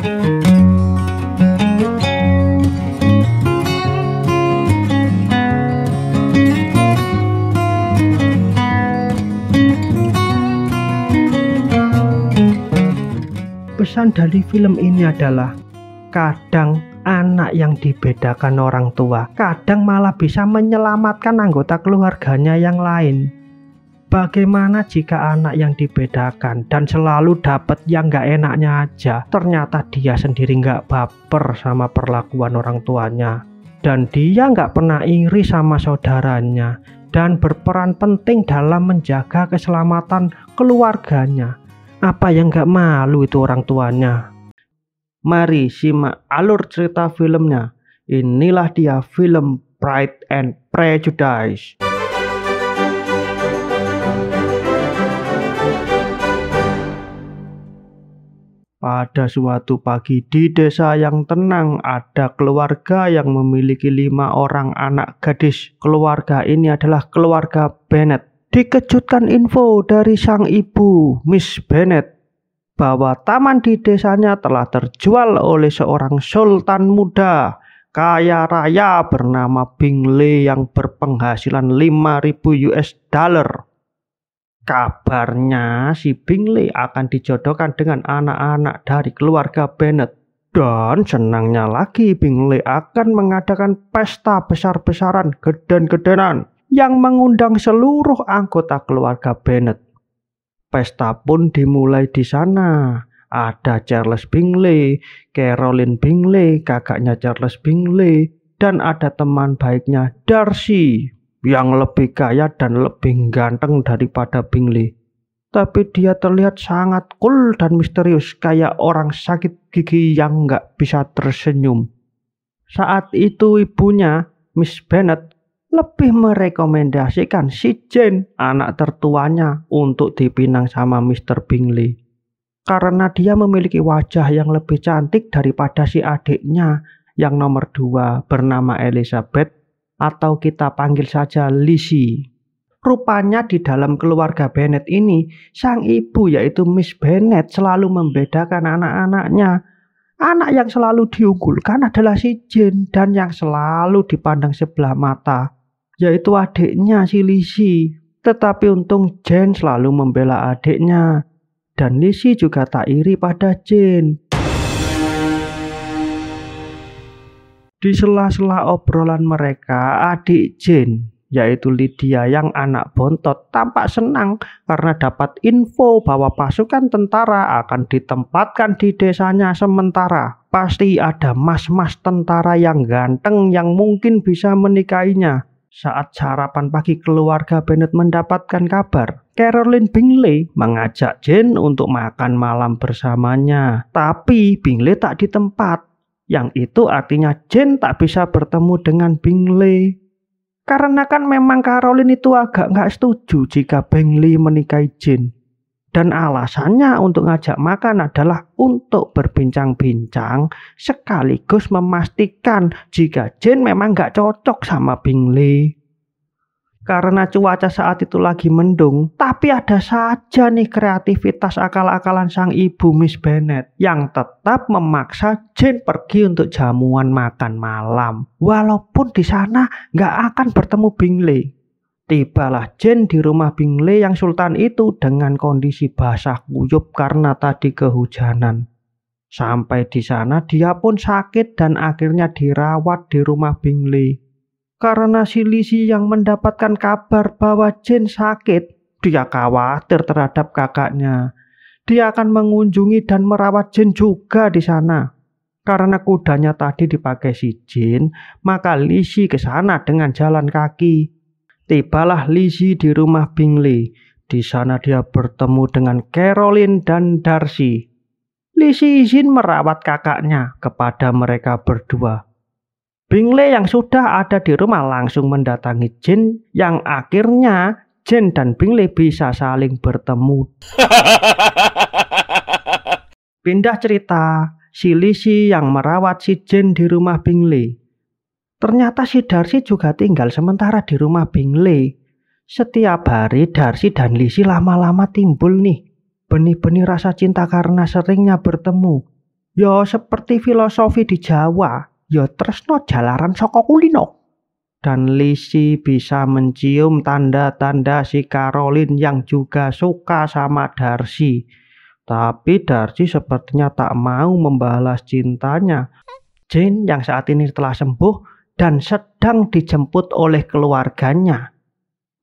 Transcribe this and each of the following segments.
Pesan dari film ini adalah kadang anak yang dibedakan orang tua kadang malah bisa menyelamatkan anggota keluarganya yang lain. Bagaimana jika anak yang dibedakan dan selalu dapat yang gak enaknya aja, ternyata dia sendiri gak baper sama perlakuan orang tuanya, dan dia gak pernah iri sama saudaranya, dan berperan penting dalam menjaga keselamatan keluarganya. Apa yang gak malu itu orang tuanya? Mari simak alur cerita filmnya. Inilah dia film Pride and Prejudice. Pada suatu pagi di desa yang tenang, ada keluarga yang memiliki 5 orang anak gadis. Keluarga ini adalah keluarga Bennet. Dikejutkan info dari sang ibu, Miss Bennet, bahwa taman di desanya telah terjual oleh seorang sultan muda kaya raya bernama Bingley yang berpenghasilan 5.000 US dollar. Kabarnya si Bingley akan dijodohkan dengan anak-anak dari keluarga Bennet. Dan senangnya lagi Bingley akan mengadakan pesta besar-besaran geden-gedenan yang mengundang seluruh anggota keluarga Bennet. Pesta pun dimulai di sana. Ada Charles Bingley, Caroline Bingley, kakaknya Charles Bingley, dan ada teman baiknya Darcy yang lebih kaya dan lebih ganteng daripada Bingley. Tapi dia terlihat sangat cool dan misterius, kayak orang sakit gigi yang nggak bisa tersenyum. Saat itu ibunya, Miss Bennet, lebih merekomendasikan si Jane, anak tertuanya, untuk dipinang sama Mr. Bingley. Karena dia memiliki wajah yang lebih cantik daripada si adiknya yang nomor 2 bernama Elizabeth, atau kita panggil saja Lizzie. Rupanya di dalam keluarga Bennet ini, sang ibu yaitu Miss Bennet selalu membedakan anak-anaknya. Anak yang selalu diunggulkan adalah si Jane, dan yang selalu dipandang sebelah mata yaitu adiknya si Lizzie. Tetapi untung Jane selalu membela adiknya, dan Lizzie juga tak iri pada Jane. Di sela-sela obrolan mereka, adik Jane yaitu Lydia yang anak bontot tampak senang karena dapat info bahwa pasukan tentara akan ditempatkan di desanya sementara. Pasti ada mas-mas tentara yang ganteng yang mungkin bisa menikahinya. Saat sarapan pagi, keluarga Bennet mendapatkan kabar Caroline Bingley mengajak Jane untuk makan malam bersamanya. Tapi Bingley tak di tempat. Yang itu artinya Jane tak bisa bertemu dengan Bingley. Karena kan memang Caroline itu agak nggak setuju jika Bingley menikahi Jane. Dan alasannya untuk ngajak makan adalah untuk berbincang-bincang sekaligus memastikan jika Jane memang nggak cocok sama Bingley. Karena cuaca saat itu lagi mendung, tapi ada saja nih kreativitas akal-akalan sang ibu Miss Bennet yang tetap memaksa Jane pergi untuk jamuan makan malam, walaupun di sana nggak akan bertemu Bingley. Tibalah Jane di rumah Bingley yang sultan itu dengan kondisi basah kuyup karena tadi kehujanan. Sampai di sana dia pun sakit dan akhirnya dirawat di rumah Bingley. Karena si Lizzie yang mendapatkan kabar bahwa Jane sakit, dia khawatir terhadap kakaknya. Dia akan mengunjungi dan merawat Jane juga di sana. Karena kudanya tadi dipakai si Jane, maka Lizzie ke sana dengan jalan kaki. Tibalah Lizzie di rumah Bingley. Di sana dia bertemu dengan Caroline dan Darcy. Lizzie izin merawat kakaknya kepada mereka berdua. Bingley yang sudah ada di rumah langsung mendatangi Jane, yang akhirnya Jane dan Bingley bisa saling bertemu. Pindah cerita, si Lizzie yang merawat si Jane di rumah Bingley. Ternyata si Darcy juga tinggal sementara di rumah Bingley. Setiap hari Darcy dan Lizzie lama-lama timbul nih benih-benih rasa cinta karena seringnya bertemu. Ya seperti filosofi di Jawa, ya tresno jalaran saka kulino. Dan Lizzie bisa mencium tanda-tanda si Caroline yang juga suka sama Darcy. Tapi Darcy sepertinya tak mau membalas cintanya. Jane yang saat ini telah sembuh dan sedang dijemput oleh keluarganya.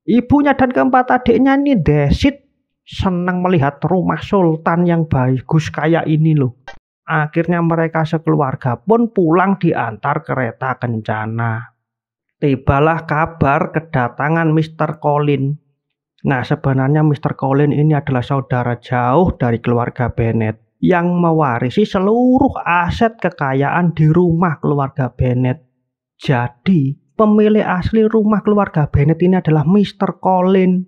Ibunya dan keempat adiknya ini desit senang melihat rumah sultan yang bagus kayak ini loh. Akhirnya mereka sekeluarga pun pulang diantar kereta kencana. Tibalah kabar kedatangan Mr. Colin. Nah, sebenarnya Mr. Colin ini adalah saudara jauh dari keluarga Bennet yang mewarisi seluruh aset kekayaan di rumah keluarga Bennet. Jadi, pemilik asli rumah keluarga Bennet ini adalah Mr. Colin.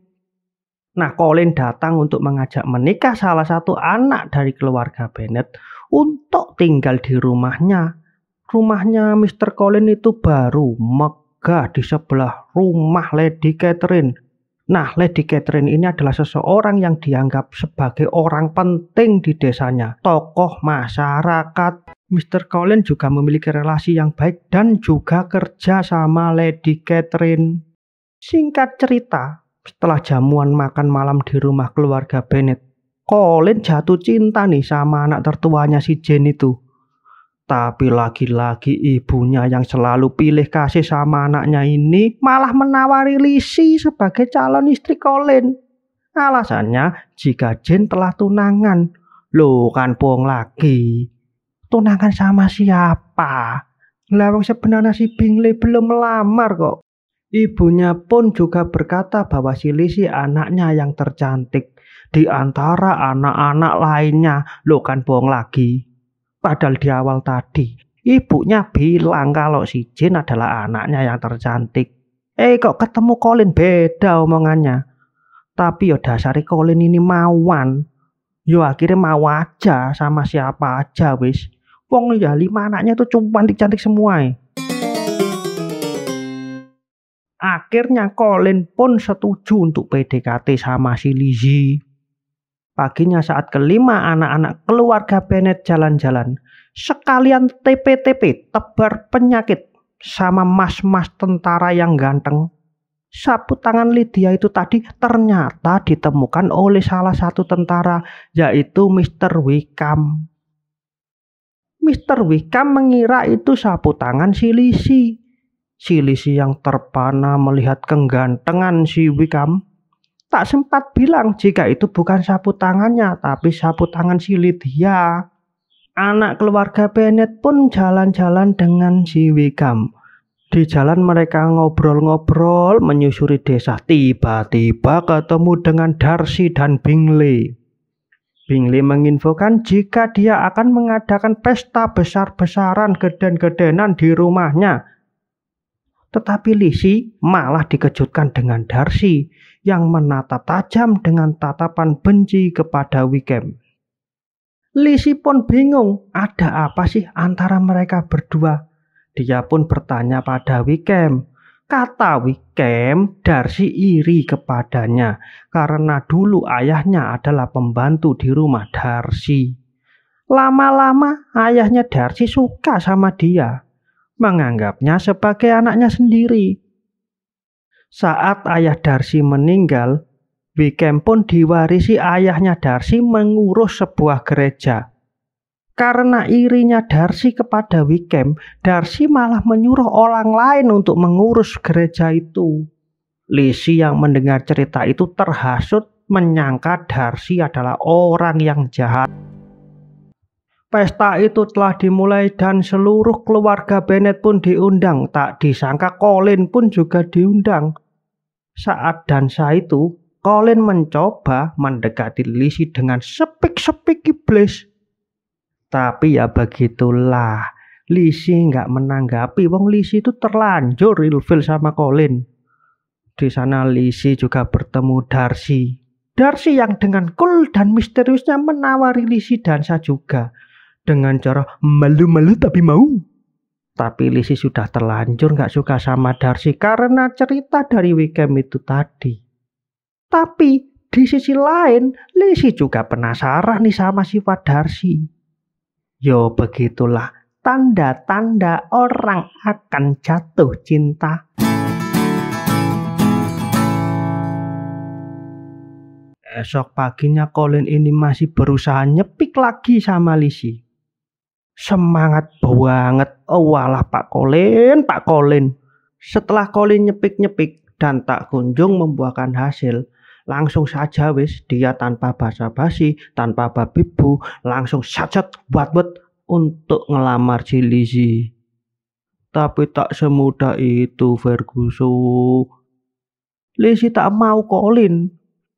Nah, Colin datang untuk mengajak menikah salah satu anak dari keluarga Bennet untuk tinggal di rumahnya. Rumahnya Mr. Colin itu baru di sebelah rumah Lady Catherine. Nah, Lady Catherine ini adalah seseorang yang dianggap sebagai orang penting di desanya, tokoh masyarakat. Mr. Colin juga memiliki relasi yang baik dan juga kerja sama Lady Catherine. Singkat cerita, setelah jamuan makan malam di rumah keluarga Bennet, Colin jatuh cinta nih sama anak tertuanya si Jane itu. Tapi lagi-lagi ibunya yang selalu pilih kasih sama anaknya ini malah menawari Lizzie sebagai calon istri Colin. Alasannya jika Jane telah tunangan. Loh kan bohong lagi. Tunangan sama siapa? Lawang sebenarnya si Bingley belum melamar kok. Ibunya pun juga berkata bahwa si Lizzie anaknya yang tercantik di antara anak-anak lainnya. Loh kan bohong lagi. Padahal di awal tadi, ibunya bilang kalau si Jane adalah anaknya yang tercantik. Kok ketemu Colin beda omongannya. Tapi yo dasari Colin ini mauan. Yo akhirnya mau aja sama siapa aja wis. Wong ya 5 anaknya tuh cuma cantik-cantik semua. Akhirnya Colin pun setuju untuk PDKT sama si Lizzie. Paginya saat kelima anak-anak keluarga Bennet jalan-jalan, sekalian TP-TP tebar penyakit sama mas-mas tentara yang ganteng. Sapu tangan Lydia itu tadi ternyata ditemukan oleh salah satu tentara, yaitu Mr. Wickham. Mr. Wickham mengira itu sapu tangan si Lizzie. Si Lizzie yang terpana melihat kegantengan si Wickham tak sempat bilang jika itu bukan sapu tangannya, tapi sapu tangan si Lydia. Anak keluarga Bennet pun jalan-jalan dengan si Wickham. Di jalan mereka ngobrol-ngobrol menyusuri desa. Tiba-tiba ketemu dengan Darcy dan Bingley. Bingley menginfokan jika dia akan mengadakan pesta besar-besaran geden-gedenan di rumahnya. Tetapi Lizzie malah dikejutkan dengan Darcy yang menatap tajam dengan tatapan benci kepada Wickham. Lizzie pun bingung, ada apa sih antara mereka berdua? Dia pun bertanya pada Wickham. Kata Wickham, Darcy iri kepadanya karena dulu ayahnya adalah pembantu di rumah Darcy. Lama-lama ayahnya Darcy suka sama dia, menganggapnya sebagai anaknya sendiri. Saat ayah Darcy meninggal, Wickham pun diwarisi ayahnya Darcy mengurus sebuah gereja. Karena irinya Darcy kepada Wickham, Darcy malah menyuruh orang lain untuk mengurus gereja itu. Lizzie yang mendengar cerita itu terhasut menyangka Darcy adalah orang yang jahat. Pesta itu telah dimulai dan seluruh keluarga Bennet pun diundang. Tak disangka Colin pun juga diundang. Saat dansa itu, Colin mencoba mendekati Lizzie dengan sepik-sepik iblis. Tapi ya begitulah, Lizzie nggak menanggapi. Wong Lizzie itu terlanjur ilfil sama Colin. Di sana Lizzie juga bertemu Darcy. Darcy yang dengan cool dan misteriusnya menawari Lizzie dansa juga. Dengan cara malu-malu tapi mau. Tapi Lizzie sudah terlanjur gak suka sama Darcy karena cerita dari Wickham itu tadi. Tapi di sisi lain Lizzie juga penasaran nih sama sifat Darcy. Yo begitulah tanda-tanda orang akan jatuh cinta. Esok paginya Colin ini masih berusaha nyepik lagi sama Lizzie. Semangat banget. Oh walah Pak Colin, Pak Colin. Setelah Colin nyepik-nyepik dan tak kunjung membuahkan hasil, langsung saja wis dia tanpa basa-basi, tanpa babi bu, langsung sat-sat buat-buat untuk ngelamar si Lizzie. Tapi tak semudah itu Ferguson. Lizzie tak mau Colin.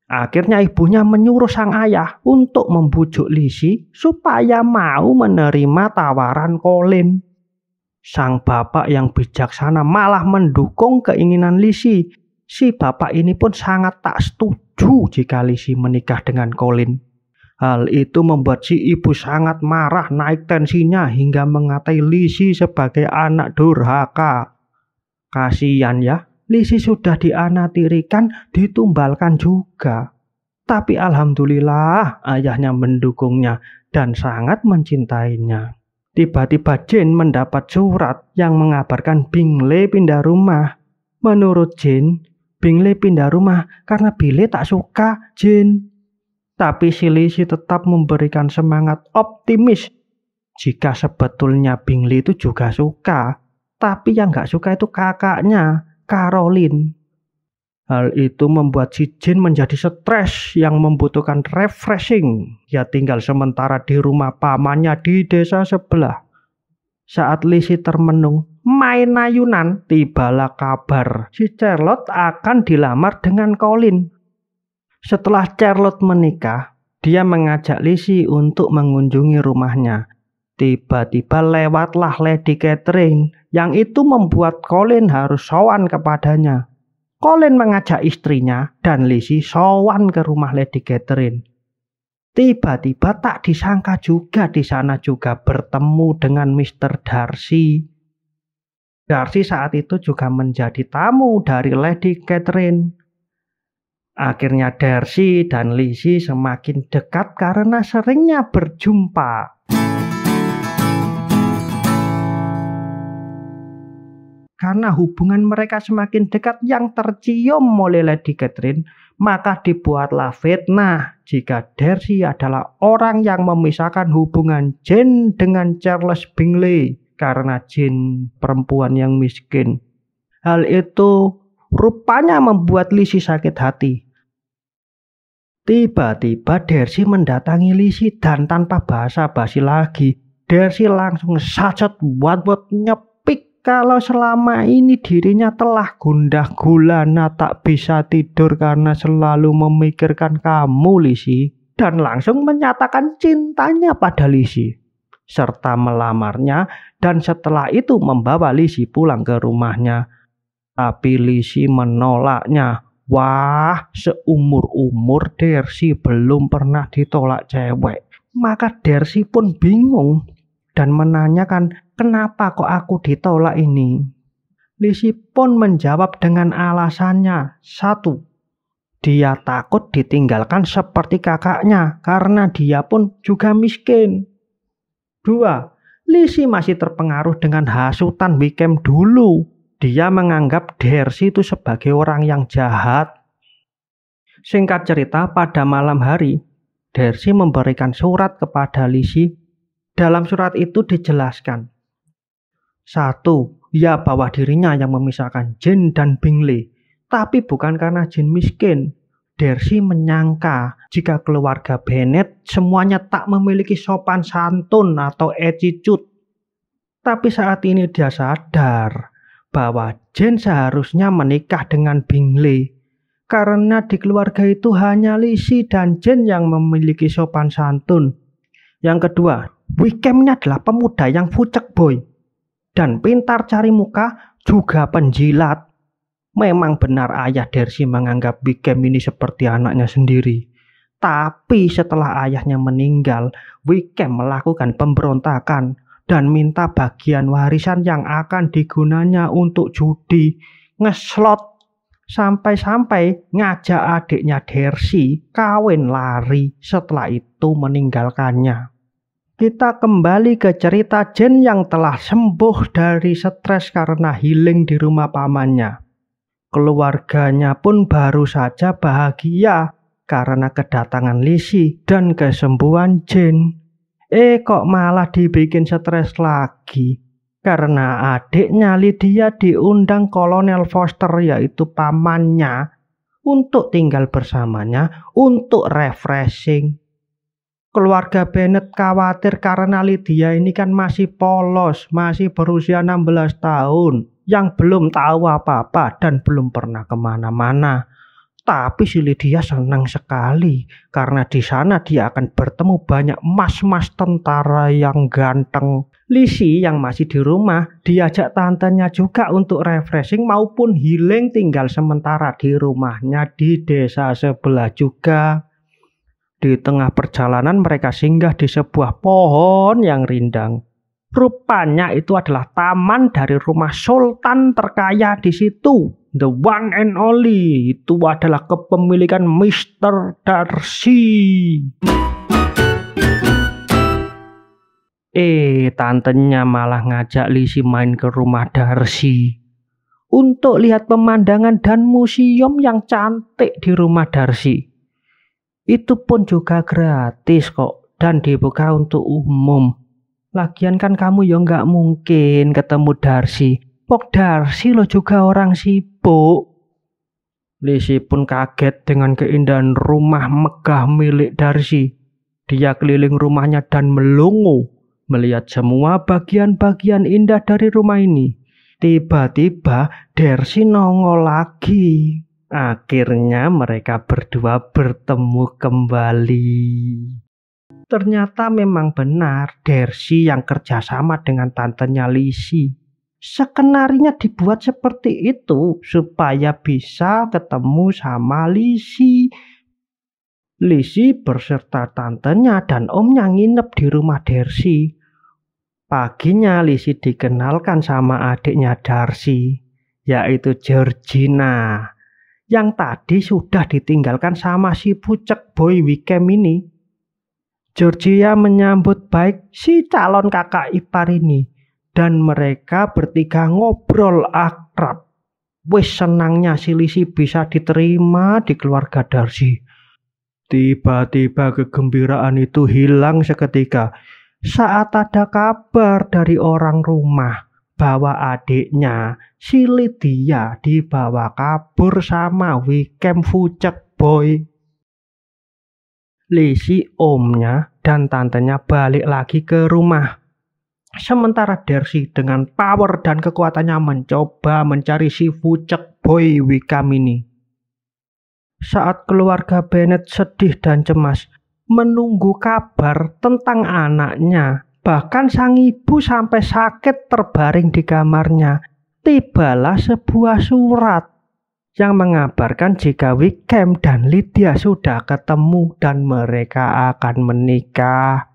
Akhirnya ibunya menyuruh sang ayah untuk membujuk Lizzie supaya mau menerima tawaran Colin. Sang bapak yang bijaksana malah mendukung keinginan Lizzie. Si bapak ini pun sangat tak setuju jika Lizzie menikah dengan Colin. Hal itu membuat si ibu sangat marah, naik tensinya hingga mengatai Lizzie sebagai anak durhaka. Kasihan ya. Lizzie sudah dianatirikan, ditumbalkan juga. Tapi alhamdulillah ayahnya mendukungnya dan sangat mencintainya. Tiba-tiba Jane mendapat surat yang mengabarkan Bingley pindah rumah. Menurut Jane, Bingley pindah rumah karena Billy tak suka Jane. Tapi si Lizzie tetap memberikan semangat optimis jika sebetulnya Bingley itu juga suka. Tapi yang gak suka itu kakaknya, Caroline. Hal itu membuat si Jane menjadi stres yang membutuhkan refreshing. Dia tinggal sementara di rumah pamannya di desa sebelah. Saat Lizzie termenung main ayunan, tibalah kabar si Charlotte akan dilamar dengan Colin. Setelah Charlotte menikah, dia mengajak Lizzie untuk mengunjungi rumahnya. Tiba-tiba lewatlah Lady Catherine, yang itu membuat Colin harus sowan kepadanya. Colin mengajak istrinya dan Lizzie sowan ke rumah Lady Catherine. Tiba-tiba tak disangka juga di sana juga bertemu dengan Mr. Darcy. Darcy saat itu juga menjadi tamu dari Lady Catherine. Akhirnya Darcy dan Lizzie semakin dekat karena seringnya berjumpa. Karena hubungan mereka semakin dekat yang tercium oleh Lady Catherine, maka dibuatlah fitnah jika Darcy adalah orang yang memisahkan hubungan Jane dengan Charles Bingley karena Jane perempuan yang miskin. Hal itu rupanya membuat Lizzie sakit hati. Tiba-tiba Darcy mendatangi Lizzie dan tanpa basa-basi lagi, Darcy langsung sacet buat nyepik kalau selama ini dirinya telah gundah gulana tak bisa tidur karena selalu memikirkan kamu Lizzie, dan langsung menyatakan cintanya pada Lizzie serta melamarnya, dan setelah itu membawa Lizzie pulang ke rumahnya. Tapi Lizzie menolaknya. Wah, seumur-umur Darcy belum pernah ditolak cewek. Maka Darcy pun bingung dan menanyakan, kenapa kok aku ditolak ini? Lizzie pun menjawab dengan alasannya. 1. Dia takut ditinggalkan seperti kakaknya karena dia pun juga miskin. 2. Lizzie masih terpengaruh dengan hasutan Wickham dulu. Dia menganggap Darcy itu sebagai orang yang jahat. Singkat cerita, pada malam hari, Darcy memberikan surat kepada Lizzie. Dalam surat itu dijelaskan, 1. Ya bahwa dirinya yang memisahkan Jane dan Bingley, tapi bukan karena Jane miskin. Darcy menyangka jika keluarga Bennet semuanya tak memiliki sopan santun atau attitude. Tapi saat ini dia sadar bahwa Jane seharusnya menikah dengan Bingley. Karena di keluarga itu hanya Lizzie dan Jane yang memiliki sopan santun. Yang kedua, Wickham ini adalah pemuda yang fucek boy dan pintar cari muka, juga penjilat. Memang benar ayah Darcy menganggap Wickham ini seperti anaknya sendiri. Tapi setelah ayahnya meninggal, Wickham melakukan pemberontakan dan minta bagian warisan yang akan digunanya untuk judi, ngeslot, sampai-sampai ngajak adiknya Darcy kawin lari setelah itu meninggalkannya. Kita kembali ke cerita Jane yang telah sembuh dari stres karena healing di rumah pamannya. Keluarganya pun baru saja bahagia karena kedatangan Lizzie dan kesembuhan Jane. Kok malah dibikin stres lagi karena adiknya Lydia diundang Kolonel Foster, yaitu pamannya, untuk tinggal bersamanya untuk refreshing. Keluarga Bennet khawatir karena Lydia ini kan masih polos, masih berusia 16 tahun, yang belum tahu apa-apa dan belum pernah kemana-mana. Tapi si Lydia senang sekali karena di sana dia akan bertemu banyak mas-mas tentara yang ganteng. Lizzie yang masih di rumah diajak tantenya juga untuk refreshing maupun healing tinggal sementara di rumahnya di desa sebelah juga. Di tengah perjalanan mereka singgah di sebuah pohon yang rindang. Rupanya itu adalah taman dari rumah sultan terkaya di situ. The one and only. Itu adalah kepemilikan Mr. Darcy. Tantenya malah ngajak Lizzie main ke rumah Darcy untuk lihat pemandangan dan museum yang cantik di rumah Darcy. Itu pun juga gratis kok dan dibuka untuk umum. Lagian kan kamu ya nggak mungkin ketemu Darcy. Pok Darcy lo juga orang sibuk. Lizzie pun kaget dengan keindahan rumah megah milik Darcy. Dia keliling rumahnya dan melongo melihat semua bagian-bagian indah dari rumah ini. Tiba-tiba Darcy nongol lagi. Akhirnya mereka berdua bertemu kembali. Ternyata memang benar Darcy yang kerjasama dengan tantenya Lizzie. Skenarionya dibuat seperti itu supaya bisa ketemu sama Lizzie. Lizzie berserta tantenya dan omnya nginep di rumah Darcy. Paginya Lizzie dikenalkan sama adiknya Darcy, yaitu Georgina, yang tadi sudah ditinggalkan sama si pucek boy Wickham ini. Georgia menyambut baik si calon kakak ipar ini dan mereka bertiga ngobrol akrab. Wis senangnya si Lizzie bisa diterima di keluarga Darcy. Tiba-tiba kegembiraan itu hilang seketika saat ada kabar dari orang rumah bahwa adiknya si Lydia dibawa kabur sama Wickham Fucek Boy. Lizzie, omnya, dan tantenya balik lagi ke rumah. Sementara Darcy dengan power dan kekuatannya mencoba mencari si Fucek Boy Wickham ini. Saat keluarga Bennet sedih dan cemas menunggu kabar tentang anaknya, bahkan sang ibu sampai sakit terbaring di kamarnya, tibalah sebuah surat yang mengabarkan jika Wickham dan Lydia sudah ketemu dan mereka akan menikah.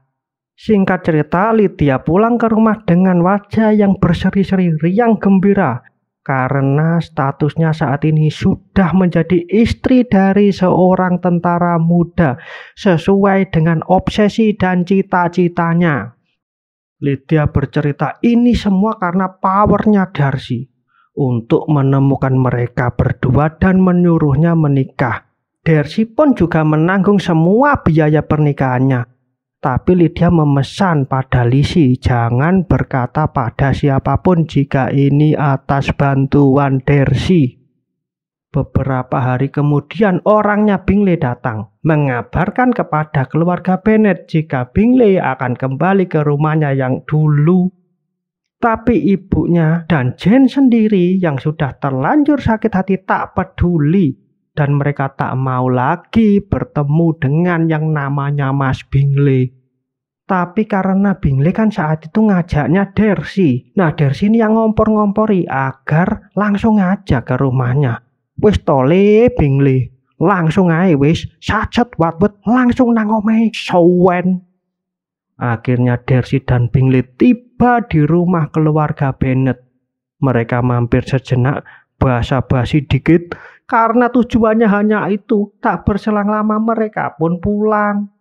Singkat cerita, Lydia pulang ke rumah dengan wajah yang berseri-seri riang gembira karena statusnya saat ini sudah menjadi istri dari seorang tentara muda sesuai dengan obsesi dan cita-citanya. Lydia bercerita ini semua karena powernya Darcy untuk menemukan mereka berdua dan menyuruhnya menikah. Darcy pun juga menanggung semua biaya pernikahannya. Tapi Lydia memesan pada Lizzie jangan berkata pada siapapun jika ini atas bantuan Darcy. Beberapa hari kemudian orangnya Bingley datang mengabarkan kepada keluarga Bennet jika Bingley akan kembali ke rumahnya yang dulu. Tapi ibunya dan Jane sendiri yang sudah terlanjur sakit hati tak peduli dan mereka tak mau lagi bertemu dengan yang namanya Mas Bingley. Tapi karena Bingley kan saat itu ngajaknya Darcy. Nah Darcy ini yang ngompor-ngompori agar langsung aja ke rumahnya. Wis tole Bingley, langsung aja wis sacet watwet langsung nang omahe sowen. Akhirnya Darcy dan Bingley tiba di rumah keluarga Bennet. Mereka mampir sejenak, basa-basi dikit, karena tujuannya hanya itu. Tak berselang lama mereka pun pulang.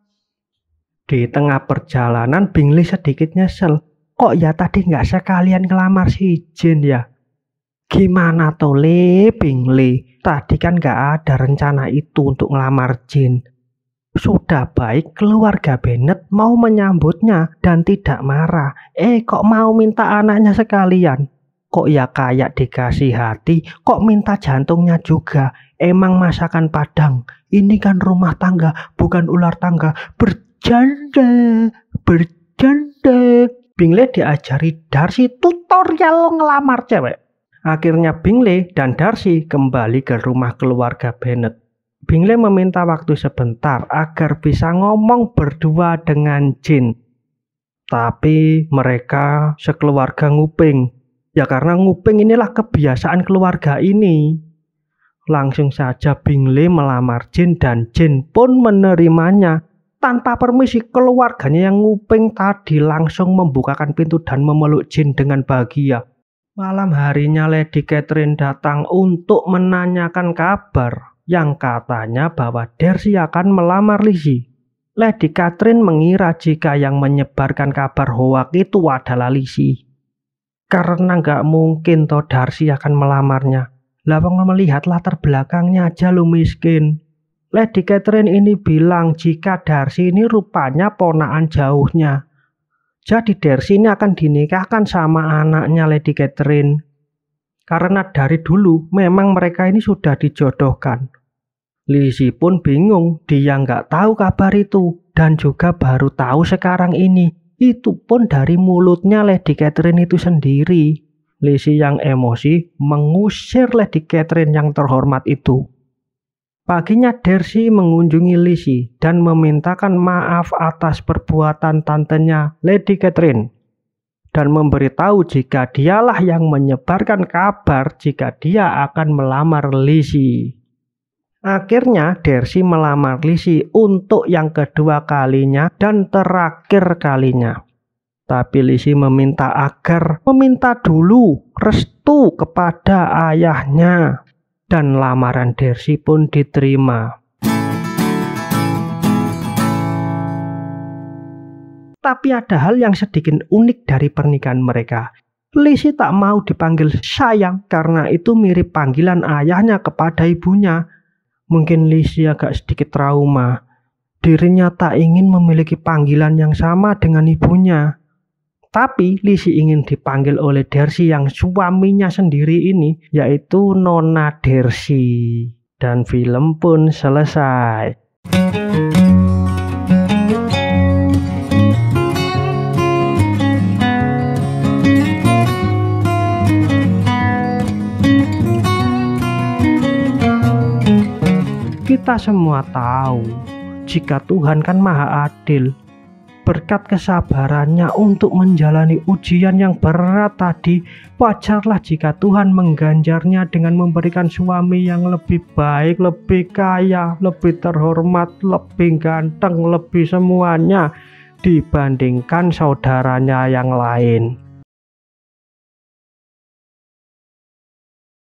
Di tengah perjalanan Bingley sedikit nyesel. Kok ya tadi nggak sekalian ngelamar si Jane ya? Gimana tuh Bingley? Tadi kan nggak ada rencana itu untuk ngelamar Jane. Sudah baik keluarga Bennet mau menyambutnya dan tidak marah. Kok mau minta anaknya sekalian? Kok ya kayak dikasih hati, kok minta jantungnya juga? Emang masakan Padang? Ini kan rumah tangga, bukan ular tangga. Bercanda. Bingley diajari Darcy tutorial ngelamar cewek. Akhirnya Bingley dan Darcy kembali ke rumah keluarga Bennet. Bingley meminta waktu sebentar agar bisa ngomong berdua dengan Jane. Tapi mereka sekeluarga nguping. Ya karena nguping inilah kebiasaan keluarga ini. Langsung saja Bingley melamar Jane dan Jane pun menerimanya. Tanpa permisi keluarganya yang nguping tadi langsung membukakan pintu dan memeluk Jane dengan bahagia. Malam harinya Lady Catherine datang untuk menanyakan kabar yang katanya bahwa Darcy akan melamar Lizzie. Lady Catherine mengira jika yang menyebarkan kabar hoak itu adalah Lizzie. Karena nggak mungkin toh Darcy akan melamarnya. Lah melihat latar belakangnya aja lu miskin. Lady Catherine ini bilang jika Darcy ini rupanya ponakan jauhnya. Jadi Darcy ini akan dinikahkan sama anaknya Lady Catherine. Karena dari dulu memang mereka ini sudah dijodohkan. Lizzie pun bingung, dia nggak tahu kabar itu. Dan juga baru tahu sekarang ini. Itu pun dari mulutnya Lady Catherine itu sendiri. Lizzie yang emosi mengusir Lady Catherine yang terhormat itu. Paginya Darcy mengunjungi Lizzie dan memintakan maaf atas perbuatan tantenya Lady Catherine. Dan memberitahu jika dialah yang menyebarkan kabar jika dia akan melamar Lizzie. Akhirnya Darcy melamar Lizzie untuk yang kedua kalinya dan terakhir kalinya. Tapi Lizzie meminta dulu restu kepada ayahnya. Dan lamaran Darcy pun diterima. Tapi ada hal yang sedikit unik dari pernikahan mereka. Lizzie tak mau dipanggil sayang karena itu mirip panggilan ayahnya kepada ibunya. Mungkin Lizzie agak sedikit trauma. Dirinya tak ingin memiliki panggilan yang sama dengan ibunya. Tapi Lizzie ingin dipanggil oleh Darcy yang suaminya sendiri ini, yaitu Nona Darcy. Dan film pun selesai. Kita semua tahu, jika Tuhan kan maha adil. Berkat kesabarannya untuk menjalani ujian yang berat tadi, wajarlah jika Tuhan mengganjarnya dengan memberikan suami yang lebih baik, lebih kaya, lebih terhormat, lebih ganteng, lebih semuanya dibandingkan saudaranya yang lain.